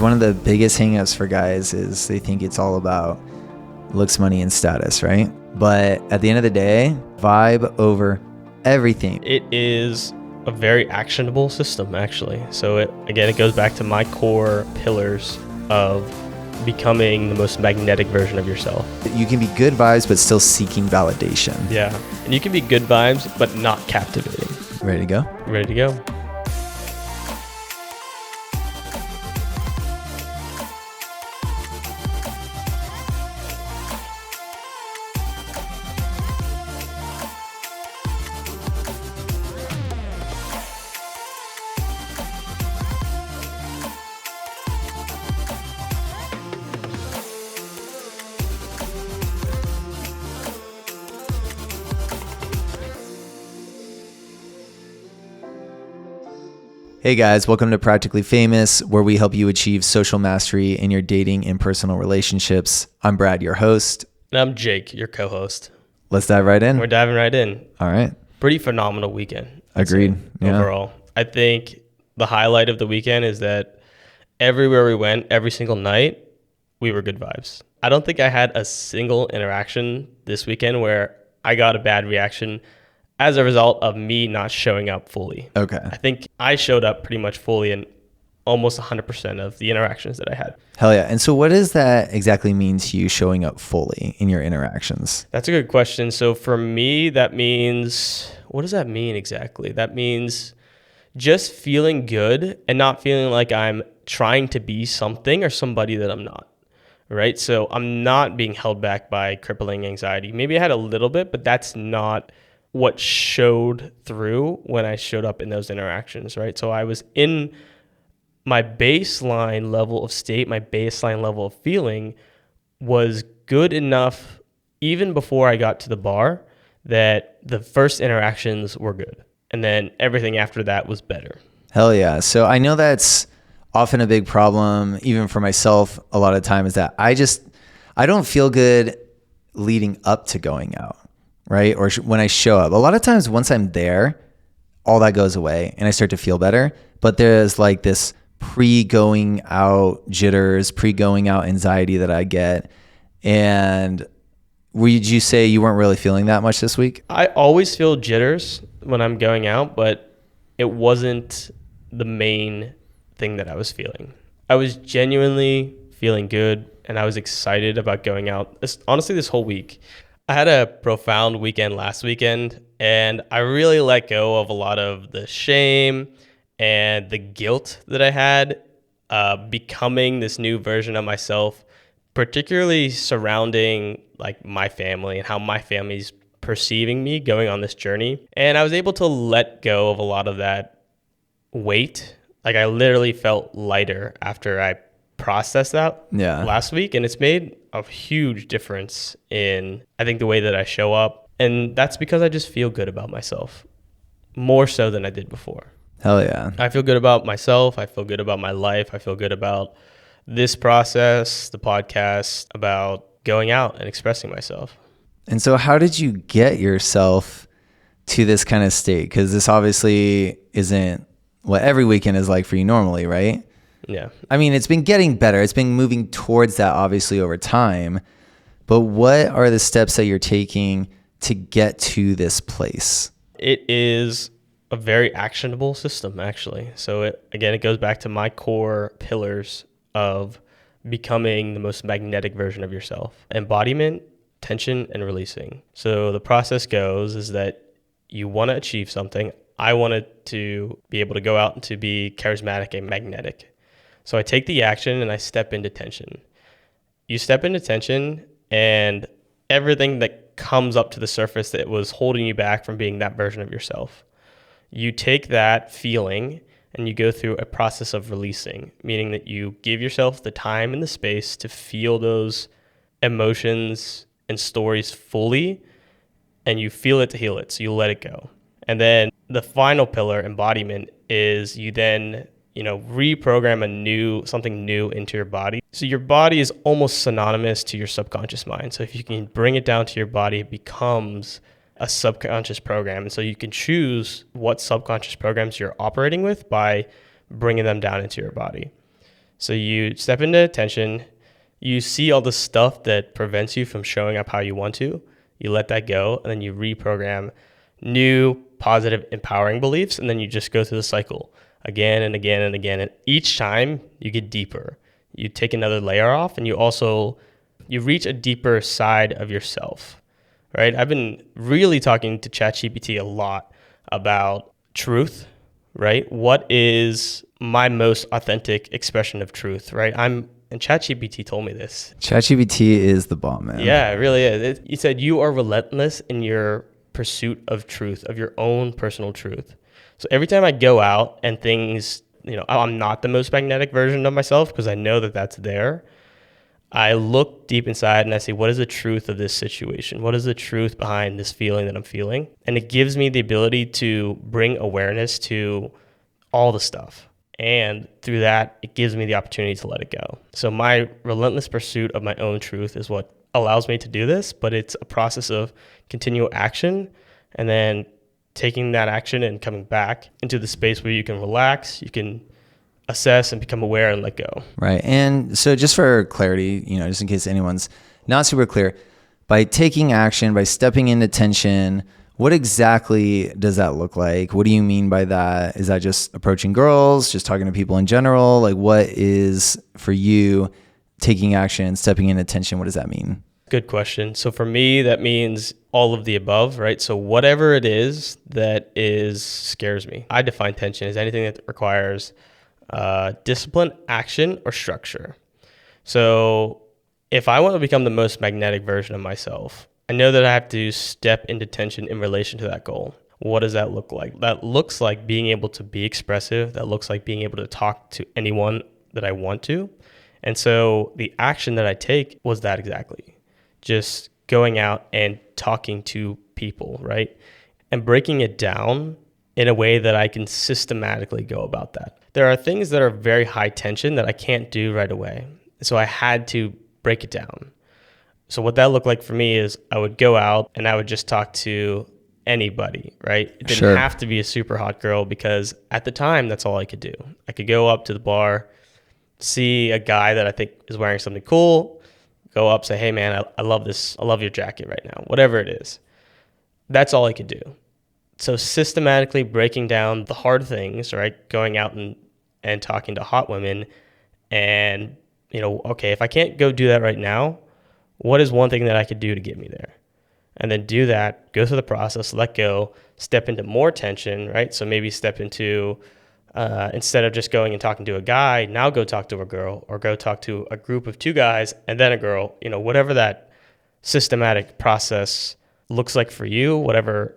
one of the biggest hangups for guys is they think it's all about looks, money, and status, right? But at the end of the day, vibe over everything. It is a very actionable system, actually. So it goes back to my core pillars of becoming the most magnetic version of yourself. You can be good vibes, but still seeking validation. Yeah. And you can be good vibes, but not captivating. Ready to go? Ready to go. Hey guys, welcome to Practically Famous, where we help you achieve social mastery in your dating and personal relationships. I'm Brad, your host. And I'm Jake, your co-host. Let's dive right in. We're diving right in. All right. Pretty phenomenal weekend. Agreed. Yeah. Overall. I think the highlight of the weekend is that everywhere we went, every single night, we were good vibes. I don't think I had a single interaction this weekend where I got a bad reaction as a result of me not showing up fully. Okay. I think I showed up pretty much fully in almost 100% of the interactions that I had. Hell yeah. And so what does that exactly mean to you, showing up fully in your interactions? That's a good question. So for me, that means, what does that mean exactly? That means just feeling good and not feeling like I'm trying to be something or somebody that I'm not, right? So I'm not being held back by crippling anxiety. Maybe I had a little bit, but that's not what showed through when I showed up in those interactions, right? So I was in my baseline level of state, my baseline level of feeling was good enough even before I got to the bar that the first interactions were good. And then everything after that was better. Hell yeah. So I know that's often a big problem, even for myself, a lot of the time, is that I don't feel good leading up to going out. Right? Or when I show up, a lot of times once I'm there, all that goes away and I start to feel better. But there's like this pre-going out jitters, pre-going out anxiety that I get. And would you say you weren't really feeling that much this week? I always feel jitters when I'm going out, but it wasn't the main thing that I was feeling. I was genuinely feeling good and I was excited about going out. Honestly, this whole week. I had a profound weekend last weekend, and I really let go of a lot of the shame and the guilt that I had becoming this new version of myself, particularly surrounding like my family and how my family's perceiving me going on this journey. And I was able to let go of a lot of that weight. Like I literally felt lighter after I processed that last week, and it's made a huge difference in, I think, the way that I show up. And that's because I just feel good about myself more so than I did before. Hell yeah. I feel good about myself. I feel good about my life. I feel good about this process, the podcast, about going out and expressing myself. And so how did you get yourself to this kind of state? Because this obviously isn't what every weekend is like for you normally, right? Yeah. I mean, it's been getting better. It's been moving towards that obviously over time. But what are the steps that you're taking to get to this place? It is a very actionable system, actually. So it goes back to my core pillars of becoming the most magnetic version of yourself. Embodiment, tension, and releasing. So the process goes is that you want to achieve something. I wanted to be able to go out and to be charismatic and magnetic. So I take the action and I step into tension. You step into tension and everything that comes up to the surface that was holding you back from being that version of yourself. You take that feeling and you go through a process of releasing, meaning that you give yourself the time and the space to feel those emotions and stories fully, and you feel it to heal it, so you let it go. And then the final pillar, embodiment, is you then reprogram something new into your body. So your body is almost synonymous to your subconscious mind. So if you can bring it down to your body, it becomes a subconscious program. And so you can choose what subconscious programs you're operating with by bringing them down into your body. So you step into attention, you see all the stuff that prevents you from showing up how you want to, you let that go, and then you reprogram new positive empowering beliefs, and then you just go through the cycle again and again and again. And each time you get deeper, you take another layer off, and you reach a deeper side of yourself, right? I've been really talking to ChatGPT a lot about truth, right? What is my most authentic expression of truth, right? And ChatGPT told me this. ChatGPT is the bomb, man. Yeah, it really is. He said, you are relentless in your pursuit of truth, of your own personal truth. So every time I go out and things, I'm not the most magnetic version of myself because I know that that's there. I look deep inside and I say, what is the truth of this situation? What is the truth behind this feeling that I'm feeling? And it gives me the ability to bring awareness to all the stuff. And through that, it gives me the opportunity to let it go. So my relentless pursuit of my own truth is what allows me to do this, but it's a process of continual action and then taking that action and coming back into the space where you can relax, you can assess and become aware and let go. Right. And so just for clarity, just in case anyone's not super clear, by taking action, by stepping into tension, what exactly does that look like? What do you mean by that? Is that just approaching girls, just talking to people in general? Like, what is for you taking action, stepping into tension? What does that mean? Good question. So for me, that means all of the above, right? So whatever it is that scares me. I define tension as anything that requires discipline, action, or structure. So if I want to become the most magnetic version of myself, I know that I have to step into tension in relation to that goal. What does that look like? That looks like being able to be expressive. That looks like being able to talk to anyone that I want to. And so the action that I take was that exactly. Just going out and talking to people, right? And breaking it down in a way that I can systematically go about that. There are things that are very high tension that I can't do right away. So I had to break it down. So what that looked like for me is I would go out and I would just talk to anybody, right? It didn't have to be a super hot girl because at the time, that's all I could do. I could go up to the bar, see a guy that I think is wearing something cool, go up, say, hey man, I love this. I love your jacket right now, whatever it is. That's all I could do. So systematically breaking down the hard things, right? Going out and talking to hot women and, okay, if I can't go do that right now, what is one thing that I could do to get me there? And then do that, go through the process, let go, step into more tension, right? So maybe step into, instead of just going and talking to a guy, now go talk to a girl or go talk to a group of two guys and then a girl, whatever that systematic process looks like for you, whatever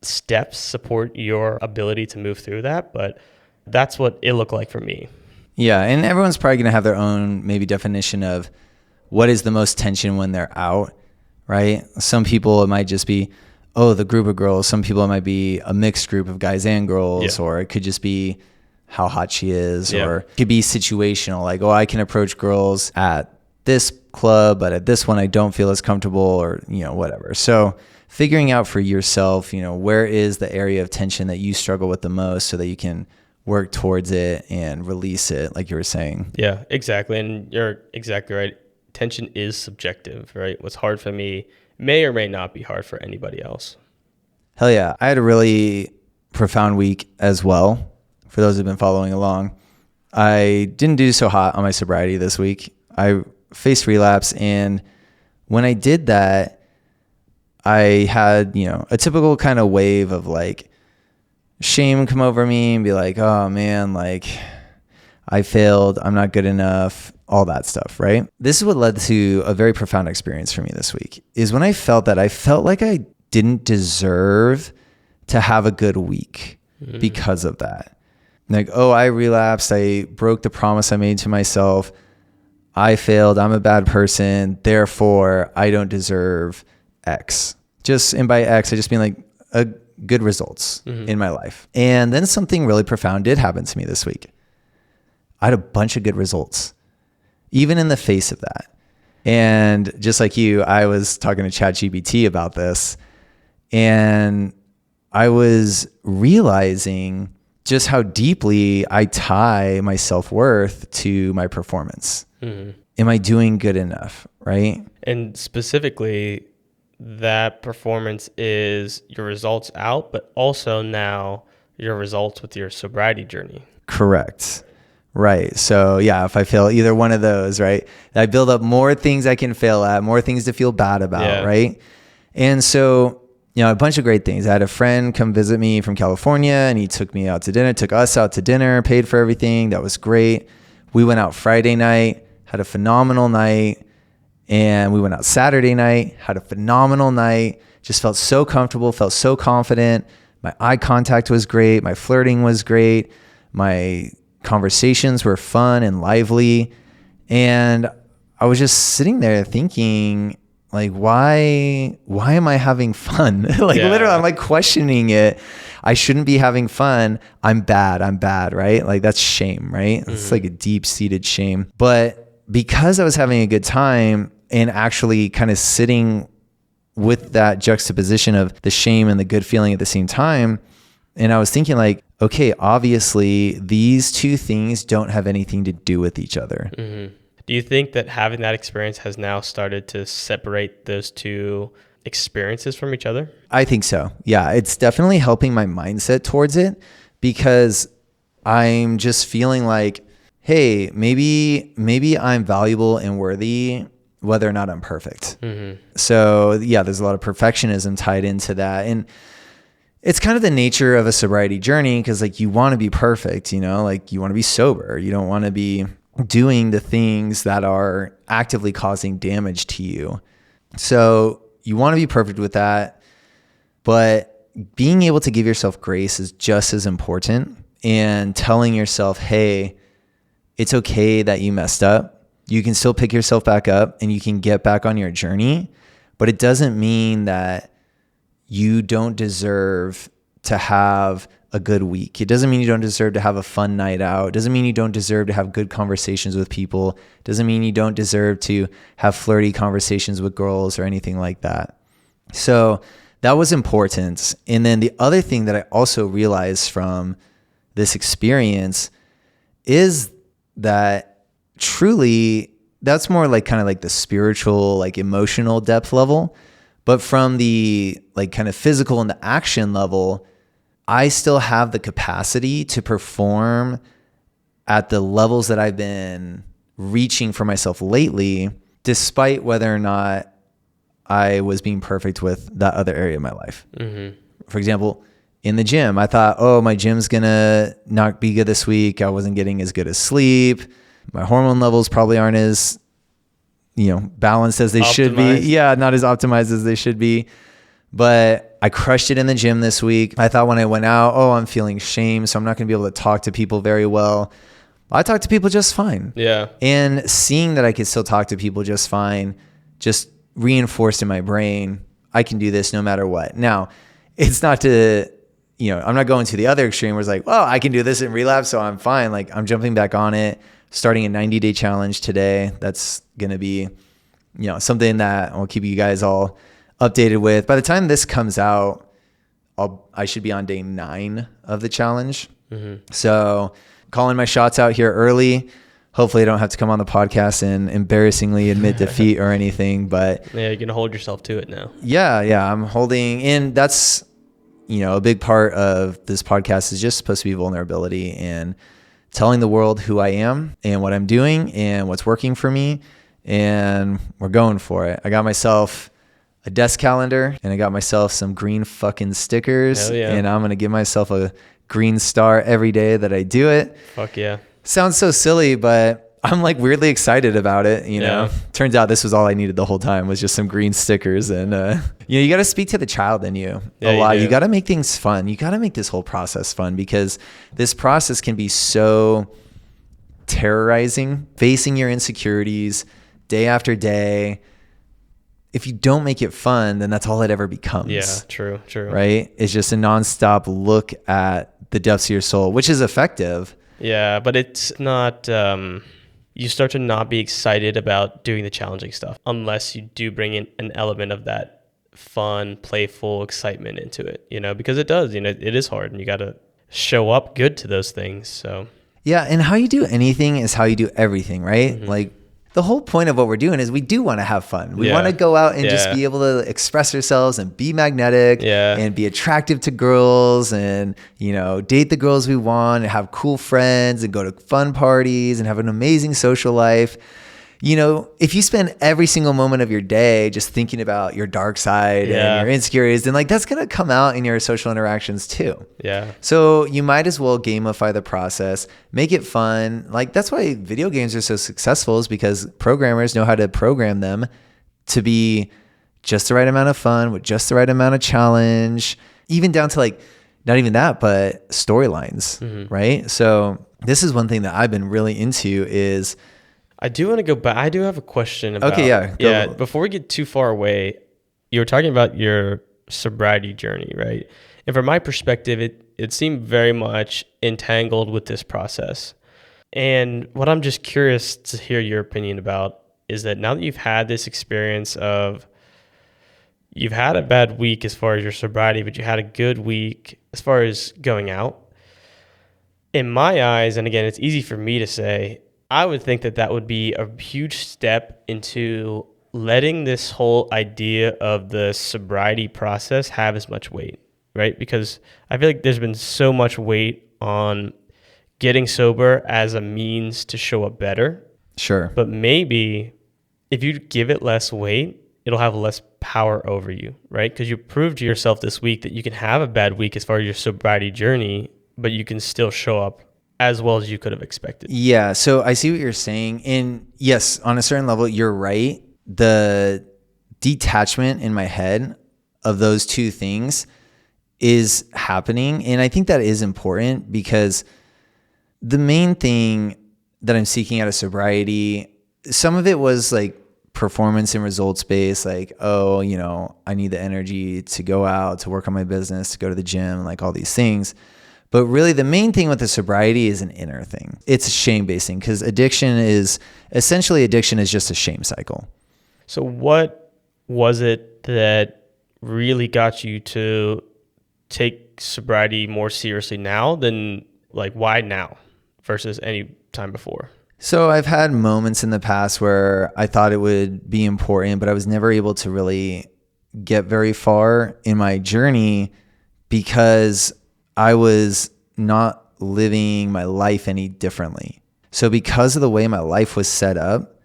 steps support your ability to move through that. But that's what it looked like for me. Yeah. And everyone's probably going to have their own maybe definition of what is the most tension when they're out, right? Some people, it might just be, the group of girls. Some people, it might be a mixed group of guys and girls, or it could just be how hot she is, or it could be situational. Like, I can approach girls at this club, but at this one, I don't feel as comfortable, or, whatever. So figuring out for yourself, where is the area of tension that you struggle with the most so that you can work towards it and release it, like you were saying. Yeah, exactly. And you're exactly right. Tension is subjective, right? What's hard for me may or may not be hard for anybody else. Hell yeah. I had a really profound week as well. For those who've been following along, I didn't do so hot on my sobriety this week. I faced relapse. And when I did that, I had, a typical kind of wave of like shame come over me and be like, oh man, like I failed. I'm not good enough. All that stuff, right? This is what led to a very profound experience for me this week, is when I felt like I didn't deserve to have a good week because of that. Like, I relapsed. I broke the promise I made to myself. I failed. I'm a bad person. Therefore, I don't deserve X. And by X, I just mean like good results in my life. And then something really profound did happen to me this week. I had a bunch of good results, even in the face of that. And just like you, I was talking to ChatGPT about this, and I was realizing just how deeply I tie my self-worth to my performance. Am I doing good enough, right? And specifically, that performance is your results out, but also now your results with your sobriety journey. Correct. Right. So yeah, if I fail either one of those, right, I build up more things I can fail at, more things to feel bad about, right? And so, a bunch of great things. I had a friend come visit me from California, and he took me out to dinner, took us out to dinner, paid for everything. That was great. We went out Friday night, had a phenomenal night. And we went out Saturday night, had a phenomenal night, just felt so comfortable, felt so confident. My eye contact was great. My flirting was great. My conversations were fun and lively. And I was just sitting there thinking, like, why am I having fun? Literally, I'm like questioning it. I shouldn't be having fun. I'm bad, right? Like, that's shame, right? It's like a deep-seated shame. But because I was having a good time and actually kind of sitting with that juxtaposition of the shame and the good feeling at the same time, and I was thinking like, okay, obviously these two things don't have anything to do with each other. Do you think that having that experience has now started to separate those two experiences from each other? I think so. Yeah, it's definitely helping my mindset towards it, because I'm just feeling like, hey, maybe I'm valuable and worthy whether or not I'm perfect. So yeah, there's a lot of perfectionism tied into that. And it's kind of the nature of a sobriety journey, because like you want to be perfect, like you want to be sober. You don't want to be doing the things that are actively causing damage to you. So you want to be perfect with that, but being able to give yourself grace is just as important, and telling yourself, hey, it's okay that you messed up. You can still pick yourself back up and you can get back on your journey, but it doesn't mean that you don't deserve to have a good week. It doesn't mean you don't deserve to have a fun night out. It doesn't mean you don't deserve to have good conversations with people. It doesn't mean you don't deserve to have flirty conversations with girls or anything like that. So that was important. And then the other thing that I also realized from this experience is that truly that's more like kind of like the spiritual, like emotional depth level. But from the like kind of physical and the action level, I still have the capacity to perform at the levels that I've been reaching for myself lately, despite whether or not I was being perfect with that other area of my life. For example, in the gym, I thought, oh, my gym's gonna not be good this week. I wasn't getting as good as sleep. My hormone levels probably aren't as, balanced as they should be. Yeah, not as optimized as they should be. But I crushed it in the gym this week. I thought when I went out, oh, I'm feeling shame, so I'm not going to be able to talk to people very well. I talked to people just fine. Yeah. And seeing that I could still talk to people just fine just reinforced in my brain, I can do this no matter what. Now, it's not to, I'm not going to the other extreme where it's like, well, I can do this in relapse, so I'm fine. Like, I'm jumping back on it, starting a 90-day challenge today. That's going to be, something that I'll keep you guys all updated with. By the time this comes out, I should be on day 9 of the challenge. So calling my shots out here early. Hopefully I don't have to come on the podcast and embarrassingly admit defeat or anything, but yeah, you're going to hold yourself to it now. Yeah. I'm holding, and that's, a big part of this podcast is just supposed to be vulnerability and telling the world who I am and what I'm doing and what's working for me. And we're going for it. I got myself a desk calendar and I got myself some green fucking stickers. Hell yeah. And I'm going to give myself a green star every day that I do it. Fuck yeah. Sounds so silly, but I'm like weirdly excited about it. Turns out this was all I needed the whole time, was just some green stickers. And, you got to speak to the child in you a lot. You got to make things fun. You got to make this whole process fun, because this process can be so terrorizing, facing your insecurities day after day. If you don't make it fun, then that's all it ever becomes. Yeah, true. Right? It's just a nonstop look at the depths of your soul, which is effective. Yeah, but it's not, you start to not be excited about doing the challenging stuff unless you do bring in an element of that fun, playful excitement into it, because it does, it is hard, and you got to, show up good to those things. So Yeah, and how you do anything is how you do everything, right? Like the whole point of what we're doing is we do want to have fun. We want to go out and just be able to express ourselves and be magnetic and be attractive to girls and, you know, date the girls we want and have cool friends and go to fun parties and have an amazing social life. You know, if you spend every single moment of your day just thinking about your dark side and your insecurities, then like that's going to come out in your social interactions too. Yeah. So you might as well gamify the process, make it fun. Like that's why video games are so successful, is because programmers know how to program them to be just the right amount of fun with just the right amount of challenge, even down to like, not even that, but storylines, right? So this is one thing that I've been really into is, I do want to go back. I do have a question about. Okay, yeah. Before we get too far away, you were talking about your sobriety journey, right? And from my perspective, it seemed very much entangled with this process. And what I'm just curious to hear your opinion about is that now that you've had this experience of, you've had a bad week as far as your sobriety, but you had a good week as far as going out. In my eyes, and again, it's easy for me to say, I would think that that would be a huge step into letting this whole idea of the sobriety process have as much weight, right? Because I feel like there's been so much weight on getting sober as a means to show up better. Sure. But maybe if you give it less weight, it'll have less power over you, right? Because you proved to yourself this week that you can have a bad week as far as your sobriety journey, but you can still show up as well as you could have expected. Yeah. So I see what you're saying. And yes, on a certain level, you're right. The detachment in my head of those two things is happening. And I think that is important, because the main thing that I'm seeking out of sobriety, some of it was like performance and results based, like, oh, you know, I need the energy to go out, to work on my business, to go to the gym, like all these things. But really the main thing with the sobriety is an inner thing. It's a shame-based thing, because addiction is just a shame cycle. So what was it that really got you to take sobriety more seriously now than, like, why now versus any time before? So I've had moments in the past where I thought it would be important, but I was never able to really get very far in my journey because I was not living my life any differently. So because of the way my life was set up,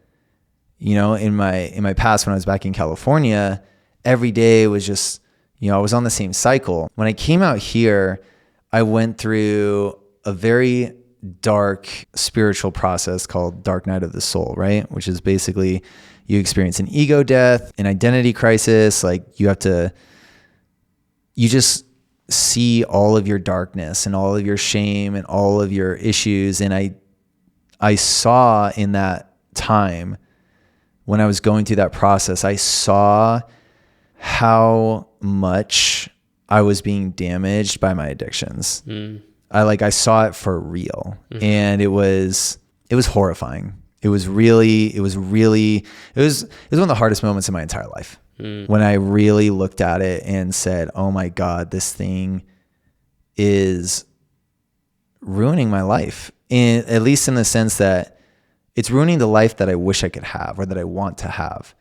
you know, in my past when I was back in California, every day was just, you know, I was on the same cycle. When I came out here, I went through a very dark spiritual process called Dark Night of the Soul, right? Which is basically you experience an ego death, an identity crisis. Like you just see all of your darkness and all of your shame and all of your issues. And I saw in that time when I was going through that process, I saw how much I was being damaged by my addictions. I saw it for real. And it was horrifying. It was one of the hardest moments in my entire life. When I really looked at it and said, oh my God, this thing is ruining my life. And at least in the sense that it's ruining the life that I wish I could have or that I want to have.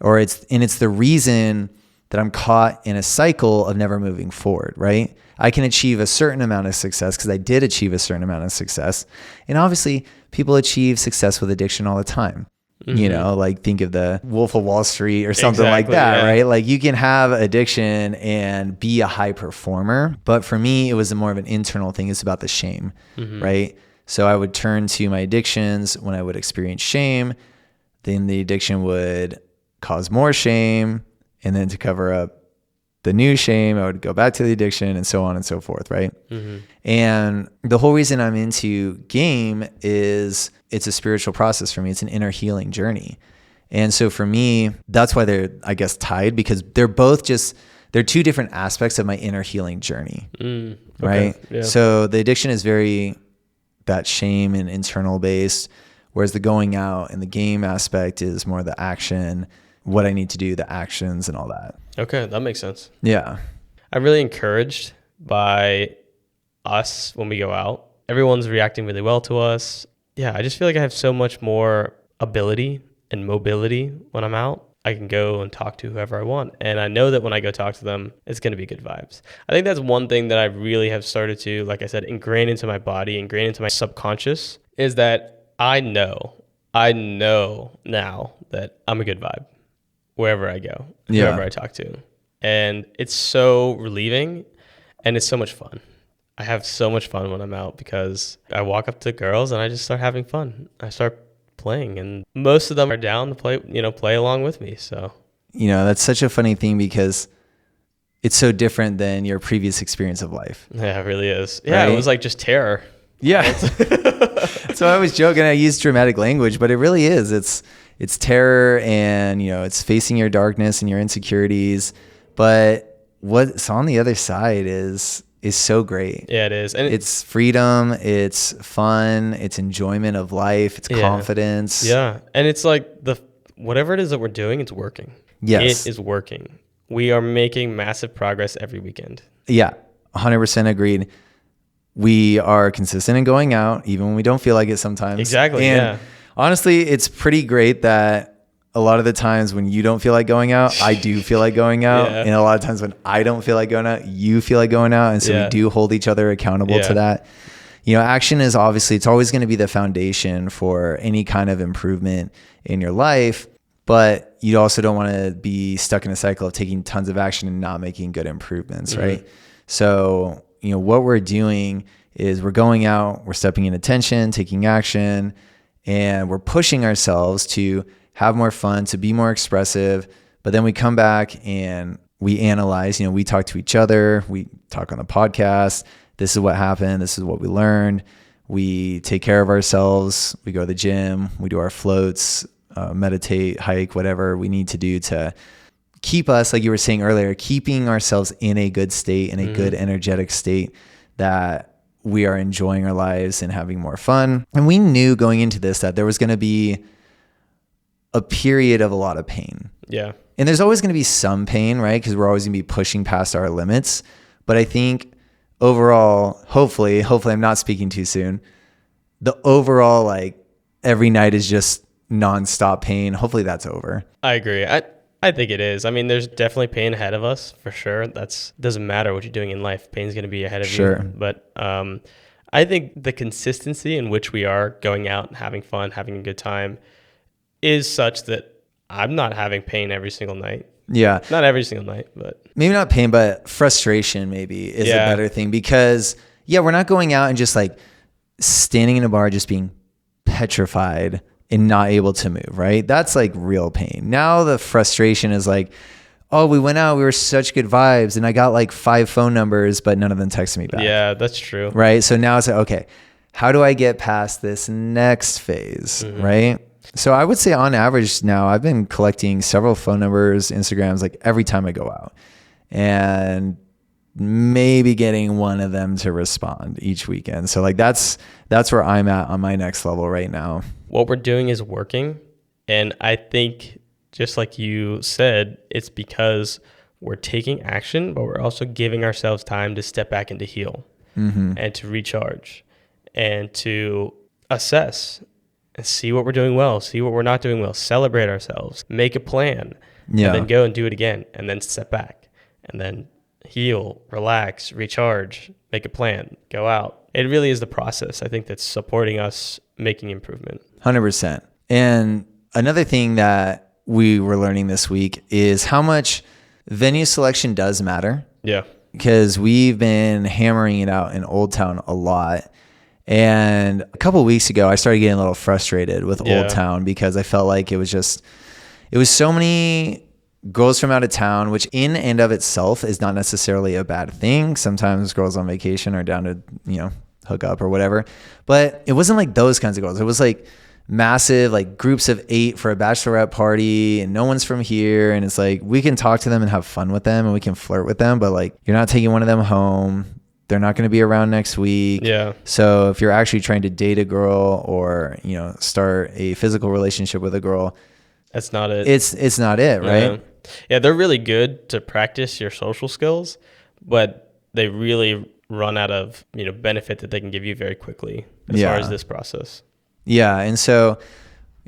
It's the reason that I'm caught in a cycle of never moving forward, right? I can achieve a certain amount of success because I did achieve a certain amount of success. And obviously people achieve success with addiction all the time. You know, like think of the Wolf of Wall Street or something like that, right? Like you can have addiction and be a high performer. But for me, it was more of an internal thing. It's about the shame, right? So I would turn to my addictions when I would experience shame. Then the addiction would cause more shame. And then to cover up the new shame, I would go back to the addiction and so on and so forth, right? And the whole reason I'm into game is it's a spiritual process for me. It's an inner healing journey. And so for me, that's why they're, I guess, tied, because they're two different aspects of my inner healing journey, right? Yeah. So the addiction is very that shame and internal based, whereas the going out and the game aspect is more the action, what I need to do, the actions and all that. Okay, that makes sense. Yeah. I'm really encouraged by us when we go out. Everyone's reacting really well to us. Yeah, I just feel like I have so much more ability and mobility when I'm out. I can go and talk to whoever I want. And I know that when I go talk to them, it's going to be good vibes. I think that's one thing that I really have started to, like I said, ingrain into my body, ingrain into my subconscious, is that I know now that I'm a good vibe wherever I go, whoever I talk to. And it's so relieving and it's so much fun. I have so much fun when I'm out because I walk up to girls and I just start having fun. I start playing and most of them are down to play along with me. So, that's such a funny thing because it's so different than your previous experience of life. Yeah, it really is. Yeah, right? It was like just terror. Yeah. So I was joking. I used dramatic language, but it really is. It's terror and, it's facing your darkness and your insecurities. But what's on the other side is so great. Yeah, it is. And it's freedom, it's fun, it's enjoyment of life, it's confidence. Yeah. And it's like whatever it is that we're doing, it's working. Yes. It is working. We are making massive progress every weekend. Yeah, 100% agreed. We are consistent in going out, even when we don't feel like it sometimes. Exactly, and honestly, it's pretty great that a lot of the times when you don't feel like going out, I do feel like going out. And a lot of times when I don't feel like going out, you feel like going out. And so we do hold each other accountable to that. Action is obviously, it's always going to be the foundation for any kind of improvement in your life. But you also don't want to be stuck in a cycle of taking tons of action and not making good improvements, right? So, what we're doing is we're going out, we're stepping in attention, taking action, and we're pushing ourselves to have more fun, to be more expressive. But then we come back and we analyze, we talk to each other, we talk on the podcast. This is what happened. This is what we learned. We take care of ourselves. We go to the gym, we do our floats, meditate, hike, whatever we need to do to keep us, like you were saying earlier, keeping ourselves in a good state, in a good energetic state that we are enjoying our lives and having more fun. And we knew going into this that there was going to be a period of a lot of pain. Yeah. And there's always going to be some pain, right? Because we're always going to be pushing past our limits. But I think overall, hopefully I'm not speaking too soon. The overall, like every night is just nonstop pain. Hopefully that's over. I agree. I think it is. I mean, there's definitely pain ahead of us for sure. Doesn't matter what you're doing in life. Pain's going to be ahead of you. But I think the consistency in which we are going out and having fun, having a good time is such that I'm not having pain every single night. Yeah. Not every single night, but maybe not pain, but frustration maybe is a better thing because we're not going out and just like standing in a bar, just being petrified and not able to move, right? That's like real pain. Now the frustration is like, oh, we went out, we were such good vibes and I got like 5 phone numbers, but none of them texted me back. Yeah, that's true. Right. So now it's like, okay, how do I get past this next phase? Right. So I would say on average now I've been collecting several phone numbers, Instagrams, like every time I go out and maybe getting one of them to respond each weekend. So like that's where I'm at on my next level right now. What we're doing is working. And I think just like you said, it's because we're taking action, but we're also giving ourselves time to step back and to heal and to recharge and to assess and see what we're doing well, see what we're not doing well, celebrate ourselves, make a plan, and then go and do it again, and then step back, and then heal, relax, recharge, make a plan, go out. It really is the process, I think, that's supporting us making improvement. 100%. And another thing that we were learning this week is how much venue selection does matter. Yeah. Because we've been hammering it out in Old Town a lot. And a couple of weeks ago, I started getting a little frustrated with Old Town because I felt like it was so many girls from out of town, which in and of itself is not necessarily a bad thing. Sometimes girls on vacation are down to, hook up or whatever. But it wasn't like those kinds of girls. It was like massive, like groups of 8 for a bachelorette party and no one's from here. And it's like, we can talk to them and have fun with them and we can flirt with them, but like, you're not taking one of them home. They're not going to be around next week. Yeah. So if you're actually trying to date a girl or, start a physical relationship with a girl, that's not it. It's not it, right? Yeah, they're really good to practice your social skills, but they really run out of, benefit that they can give you very quickly as far as this process. Yeah. And so,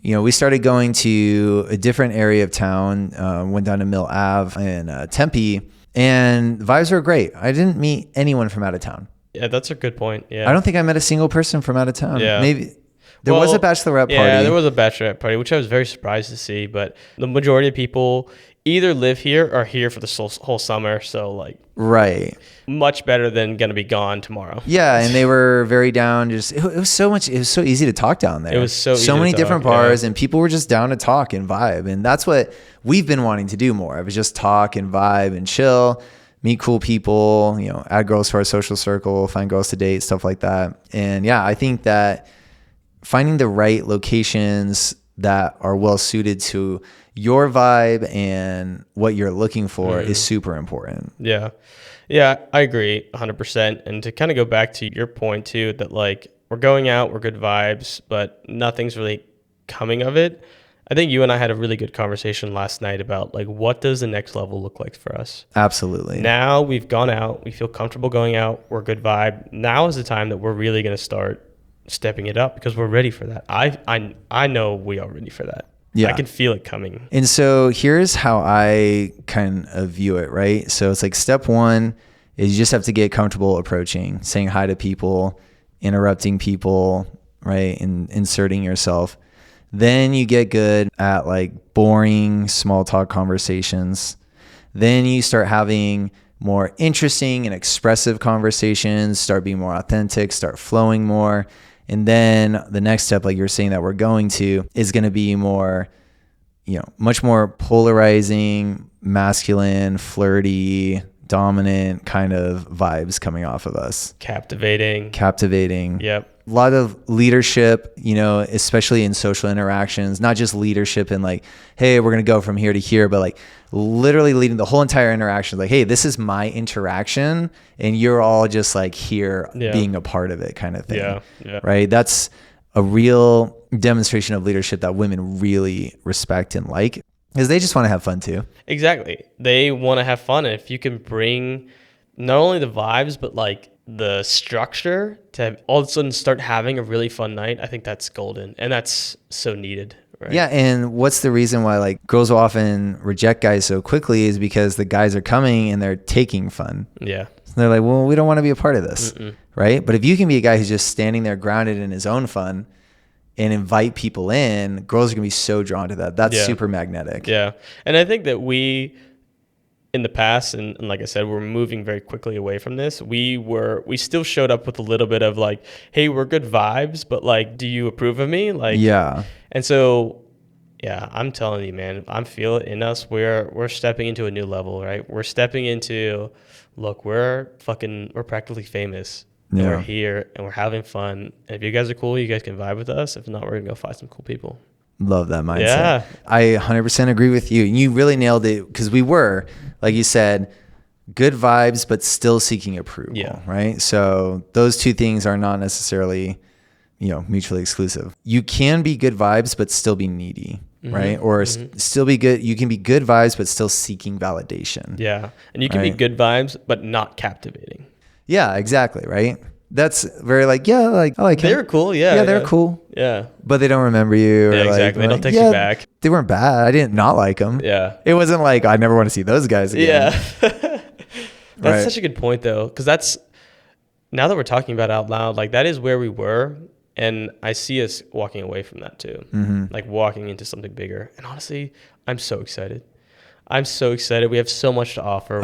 we started going to a different area of town, went down to Mill Ave in Tempe, and vibes were great. I didn't meet anyone from out of town. Yeah, that's a good point. Yeah. I don't think I met a single person from out of town. Yeah. Maybe there was a bachelorette party. Yeah, there was a bachelorette party, which I was very surprised to see. But the majority of people either live here or are here for the whole summer. So right. Much better than going to be gone tomorrow. Yeah, and they were very down. It was so easy to talk down there. It was so many to different talk, bars, and people were just down to talk and vibe. And that's what we've been wanting to do more. It was just talk and vibe and chill, meet cool people, add girls to our social circle, find girls to date, stuff like that. And yeah, I think that finding the right locations that are well suited to your vibe and what you're looking for is super important. Yeah. Yeah, I agree 100%. And to kind of go back to your point too, that we're going out, we're good vibes, but nothing's really coming of it. I think you and I had a really good conversation last night about what does the next level look like for us? Absolutely. Now we've gone out, we feel comfortable going out, we're a good vibe. Now is the time that we're really going to start stepping it up because we're ready for that. I know we are ready for that. Yeah. I can feel it coming. And so here's how I kind of view it, right? So it's step one is you just have to get comfortable approaching, saying hi to people, interrupting people, right? And inserting yourself. Then you get good at boring small talk conversations. Then you start having more interesting and expressive conversations, start being more authentic, start flowing more. And then the next step, like you're saying that we're going to, is going to be more, much more polarizing, masculine, flirty, dominant kind of vibes coming off of us. Captivating. Yep. A lot of leadership, especially in social interactions, not just leadership in hey, we're going to go from here to here, but literally leading the whole entire interaction. Hey, this is my interaction and you're all just here being a part of it kind of thing. Yeah. Right. That's a real demonstration of leadership that women really respect and like, because they just want to have fun too. Exactly. They want to have fun. And if you can bring not only the vibes, but the structure to all of a sudden start having a really fun night, I think that's golden. And that's so needed. Right? Yeah. And what's the reason why girls will often reject guys so quickly is because the guys are coming and they're taking fun. Yeah. So they're like, well, we don't want to be a part of this. Right. But if you can be a guy who's just standing there grounded in his own fun and invite people in, girls are going to be so drawn to that. That's super magnetic. Yeah. And I think that we, in the past, and like I said, we're moving very quickly away from this. We still showed up with a little bit of hey, we're good vibes, but do you approve of me? Yeah. And so, yeah, I'm telling you, man, I'm feeling it in us. We're stepping into a new level, right? We're stepping into, look, we're practically famous. Yeah. And we're here and we're having fun. And if you guys are cool, you guys can vibe with us. If not, we're gonna go find some cool people. Love that mindset. Yeah. I 100% agree with you. You really nailed it because we were, like you said, good vibes, but still seeking approval. Yeah. Right. So those two things are not necessarily, mutually exclusive. You can be good vibes, but still be needy. Right. Or still be good. You can be good vibes, but still seeking validation. Yeah. And you can be good vibes, but not captivating. Yeah, exactly. Right. That's very I like him. They were cool. Yeah. Yeah. They're cool. Yeah. But they don't remember you. Yeah, exactly. They don't text you back. They weren't bad. I didn't not like them. Yeah. It wasn't I never want to see those guys again. Yeah. That's such a good point though. Cause that's, now that we're talking about it out loud, that is where we were. And I see us walking away from that too. Walking into something bigger. And honestly, I'm so excited. We have so much to offer.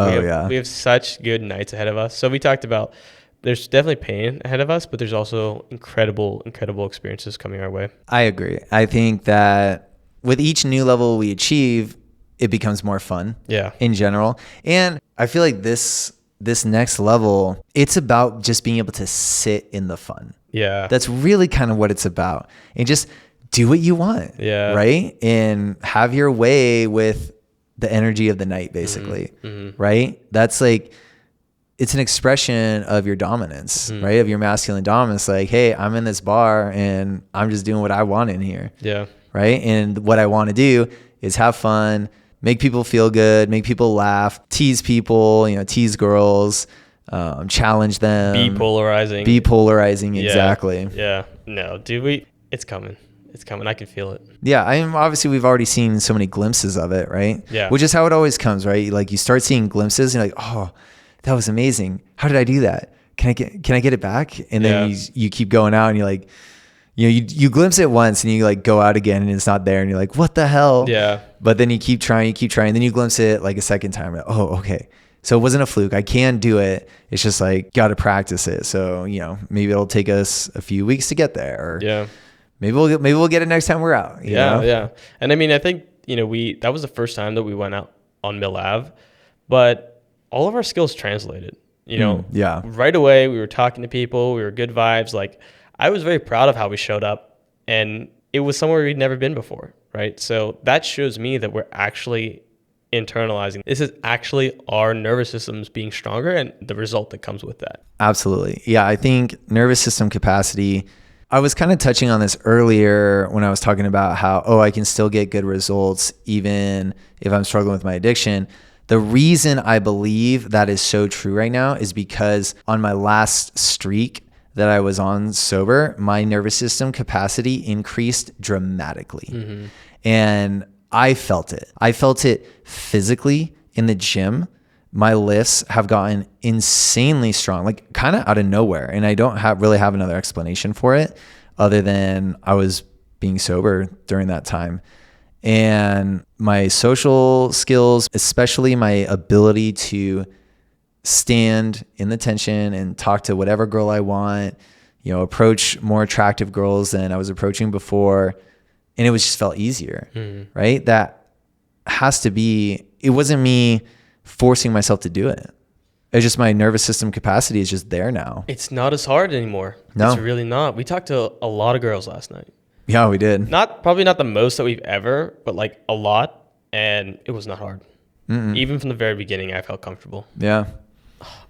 We have such good nights ahead of us. So we talked about there's definitely pain ahead of us, but there's also incredible experiences coming our way. I agree. I think that with each new level we achieve, it becomes more fun. Yeah. In general. And I feel like this next level, it's about just being able to sit in the fun. Yeah. That's really kind of what it's about. And just do what you want. Yeah. Right? And have your way with the energy of the night, basically. Right? That's it's an expression of your dominance, right? Of your masculine dominance. Hey, I'm in this bar and I'm just doing what I want in here. Yeah. Right? And what I want to do is have fun, make people feel good, make people laugh, tease people, tease girls, challenge them. Be polarizing. Be polarizing, Yeah. exactly. Yeah. No, dude, it's coming. It's coming. I can feel it. Yeah, I mean, obviously we've already seen so many glimpses of it, right? Yeah. Which is how it always comes, right? Like you start seeing glimpses and you're like, oh, that was amazing. How did I do that? Can I get it back? And then you keep going out and you're like, you glimpse it once and you like go out again and it's not there and you're like, what the hell? Yeah. But then you keep trying, then you glimpse it like a second time. Like, oh, okay. So it wasn't a fluke. I can do it. It's just like, got to practice it. So, maybe it'll take us a few weeks to get there. Or Yeah. Maybe we'll get it next time we're out. You know? Yeah. And I mean, I think, that was the first time that we went out on Mill Ave, but all of our skills translated, Yeah. Right away, we were talking to people. We were good vibes. Like, I was very proud of how we showed up, and it was somewhere we'd never been before, right? So that shows me that we're actually internalizing. This is actually our nervous systems being stronger and the result that comes with that. Absolutely. Yeah, I think nervous system capacity, I was kind of touching on this earlier when I was talking about how, I can still get good results even if I'm struggling with my addiction. The reason I believe that is so true right now is because on my last streak that I was on sober, my nervous system capacity increased dramatically. Mm-hmm. And I felt it. I felt it physically in the gym. My lifts have gotten insanely strong, like kind of out of nowhere. And I don't really have another explanation for it other than I was being sober during that time. And my social skills, especially my ability to stand in the tension and talk to whatever girl I want, approach more attractive girls than I was approaching before. And it just felt easier, right? That has to be, it wasn't me forcing myself to do it. It's just my nervous system capacity is just there now. It's not as hard anymore. No. It's really not. We talked to a lot of girls last night. Yeah, we did. Probably not the most that we've ever, but like a lot. And it was not hard. Mm-mm. Even from the very beginning, I felt comfortable. Yeah.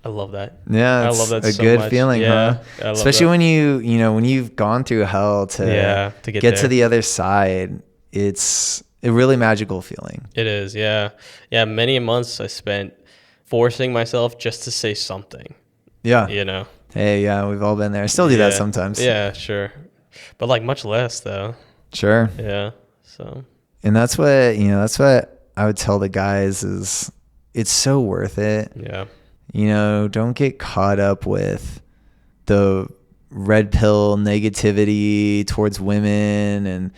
I love that. Yeah, I love that a so good much. feeling, yeah, huh? Especially when when you've gone through hell to get to the other side. It's a really magical feeling. It is, yeah. Yeah, many months I spent forcing myself just to say something. Yeah. Hey, yeah, we've all been there. I still do that sometimes. Yeah, sure. But like much less though. Sure. Yeah. So. And that's what I would tell the guys is it's so worth it. Yeah. Don't get caught up with the red pill negativity towards women. And,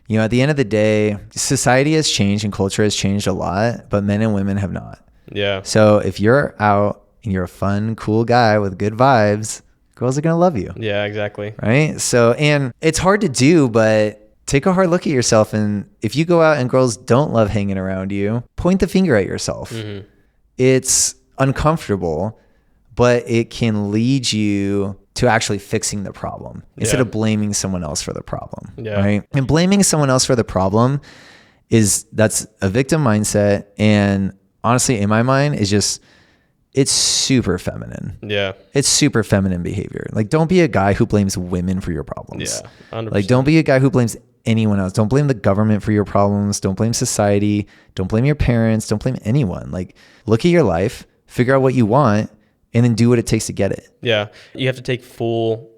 at the end of the day, society has changed and culture has changed a lot, but men and women have not. Yeah. So if you're out and you're a fun, cool guy with good vibes, girls are going to love you. Yeah, exactly. Right. So, and it's hard to do, but take a hard look at yourself. And if you go out and girls don't love hanging around you, point the finger at yourself. Mm-hmm. It's uncomfortable, but it can lead you to actually fixing the problem instead of blaming someone else for the problem. Yeah. Right. And blaming someone else for the problem that's a victim mindset. And honestly, in my mind, it's super feminine. Yeah. It's super feminine behavior. Like, don't be a guy who blames women for your problems. Yeah. 100%. Like, don't be a guy who blames anyone else. Don't blame the government for your problems. Don't blame society. Don't blame your parents. Don't blame anyone. Like, look at your life, figure out what you want, and then do what it takes to get it. Yeah. You have to take full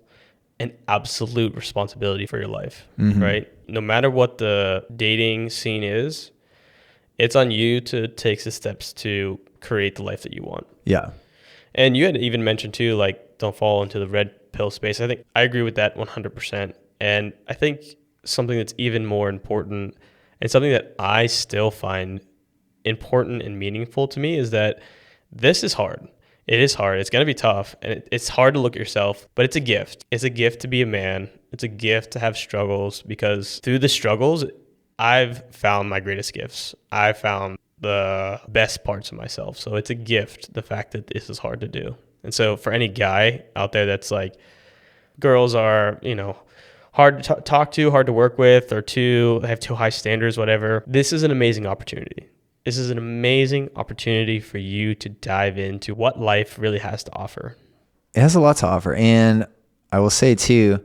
and absolute responsibility for your life, right? No matter what the dating scene is, it's on you to take the steps to create the life that you want. Yeah. And you had even mentioned too, like, don't fall into the red pill space. I think I agree with that 100%. And I think something that's even more important and something that I still find important and meaningful to me is that this is hard. It is hard. It's going to be tough. And it's hard to look at yourself, but it's a gift. It's a gift to be a man. It's a gift to have struggles, because through the struggles, I've found my greatest gifts. I found the best parts of myself. So it's a gift, the fact that this is hard to do. And so for any guy out there that's like, girls are, hard to talk to, hard to work with, or they have too high standards, whatever, this is an amazing opportunity. This is an amazing opportunity for you to dive into what life really has to offer. It has a lot to offer. And I will say too,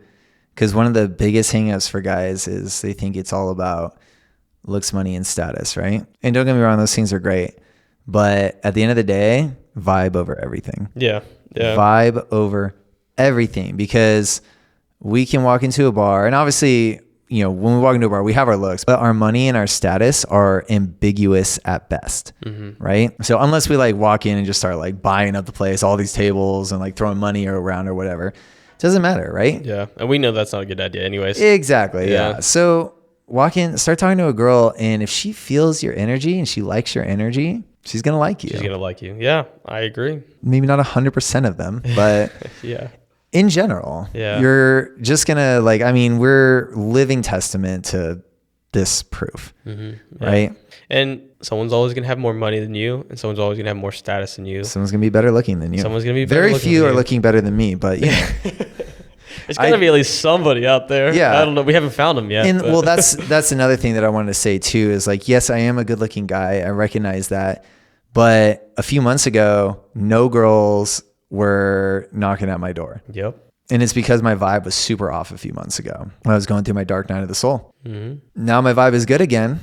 because one of the biggest hangups for guys is they think it's all about looks, money, and status, right? And don't get me wrong, those things are great. But at the end of the day, vibe over everything. Yeah. Yeah. Vibe over everything, because we can walk into a bar and obviously, you know, when we walk into a bar, we have our looks, but our money and our status are ambiguous at best. Right. So unless we like walk in and just start like buying up the place, all these tables and like throwing money around or whatever, it doesn't matter. Right. Yeah. And we know that's not a good idea anyways. Exactly. Yeah. So walk in, start talking to a girl, and if she feels your energy and she likes your energy, she's going to like you. She's going to like you. Yeah, I agree. Maybe not 100% of them, but yeah. In general, you're just going to like, I mean, we're living testament to this proof, right? And someone's always going to have more money than you, and someone's always going to have more status than you. Someone's going to be better looking than you. Someone's going to be better Very looking few than are you. looking better than me, but you know. It's got to be at least somebody out there. Yeah. I don't know. We haven't found them yet. And well, that's another thing that I wanted to say too, is like, yes, I am a good looking guy. I recognize that. But a few months ago, no girls were knocking at my door. Yep. And it's because my vibe was super off a few months ago when I was going through my dark night of the soul. Now my vibe is good again,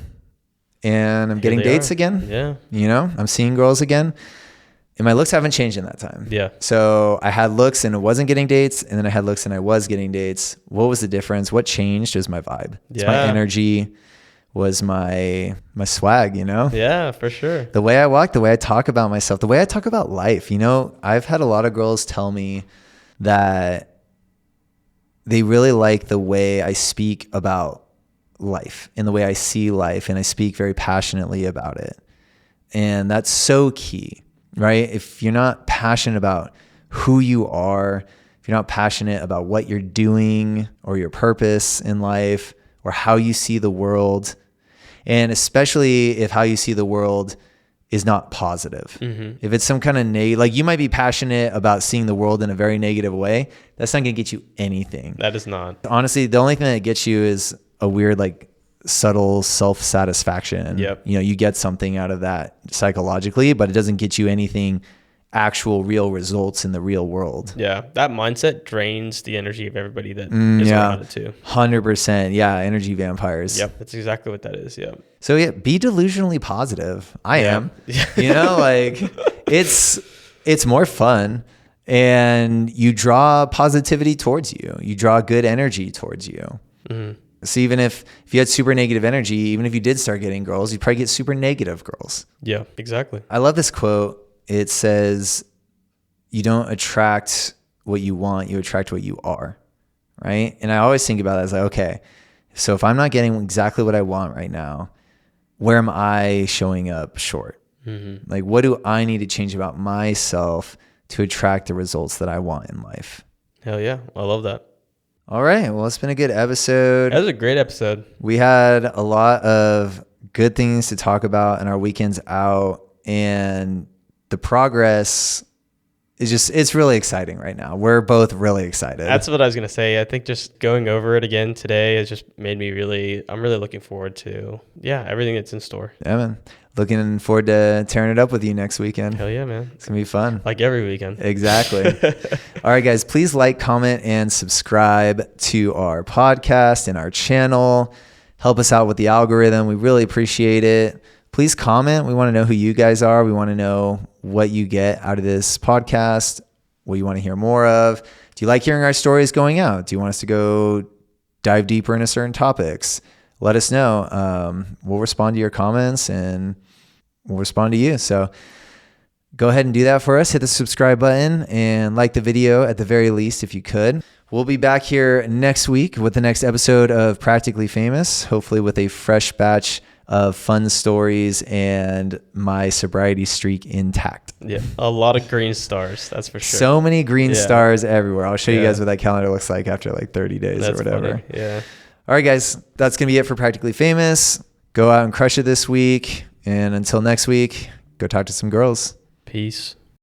and I'm getting dates again. Yeah. You know, I'm seeing girls again, and my looks haven't changed in that time. Yeah. So I had looks and I wasn't getting dates, and then I had looks and I was getting dates. What was the difference? What changed? It was my vibe. It's my energy, was my swag, you know? Yeah, for sure. The way I walk, the way I talk about myself, the way I talk about life. You know, I've had a lot of girls tell me that they really like the way I speak about life and the way I see life, and I speak very passionately about it. And that's so key, right? If you're not passionate about who you are, if you're not passionate about what you're doing or your purpose in life or how you see the world, and especially if how you see the world is not positive. If it's some kind of like you might be passionate about seeing the world in a very negative way, that's not going to get you anything. That is not. Honestly, the only thing that gets you is a weird, like subtle self-satisfaction. Yep. You know, you get something out of that psychologically, but it doesn't get you anything actual real results in the real world. Yeah. That mindset drains the energy of everybody that is around it too. 100%. Yeah. Energy vampires. Yep. That's exactly what that is. Yep. So yeah, be delusionally positive. I am, you know, like it's more fun, and you draw positivity towards you. You draw good energy towards you. So even if you had super negative energy, even if you did start getting girls, you'd probably get super negative girls. Yeah, exactly. I love this quote. It says, you don't attract what you want, you attract what you are. Right. And I always think about that as like, okay, so if I'm not getting exactly what I want right now, where am I showing up short? Like, what do I need to change about myself to attract the results that I want in life? Hell yeah. I love that. All right. Well, it's been a good episode. That was a great episode. We had a lot of good things to talk about in our weekends out, and the progress is it's really exciting right now. We're both really excited. That's what I was going to say. I think just going over it again today has just made me I'm really looking forward to, everything that's in store. Yeah, man. Looking forward to tearing it up with you next weekend. Hell yeah, man. It's going to be fun. Like every weekend. Exactly. All right, guys, please like, comment, and subscribe to our podcast and our channel. Help us out with the algorithm. We really appreciate it. Please comment. We want to know who you guys are. We want to know what you get out of this podcast, what you want to hear more of. Do you like hearing our stories going out? Do you want us to go dive deeper into certain topics? Let us know. We'll respond to your comments, and we'll respond to you. So go ahead and do that for us. Hit the subscribe button and like the video at the very least if you could. We'll be back here next week with the next episode of Practically Famous, hopefully with a fresh batch of fun stories and my sobriety streak intact. Yeah, a lot of green stars, that's for sure. So many green stars everywhere. I'll show you guys what that calendar looks like after like 30 days or whatever. Funny. Yeah. All right, guys, that's going to be it for Practically Famous. Go out and crush it this week. And until next week, go talk to some girls. Peace.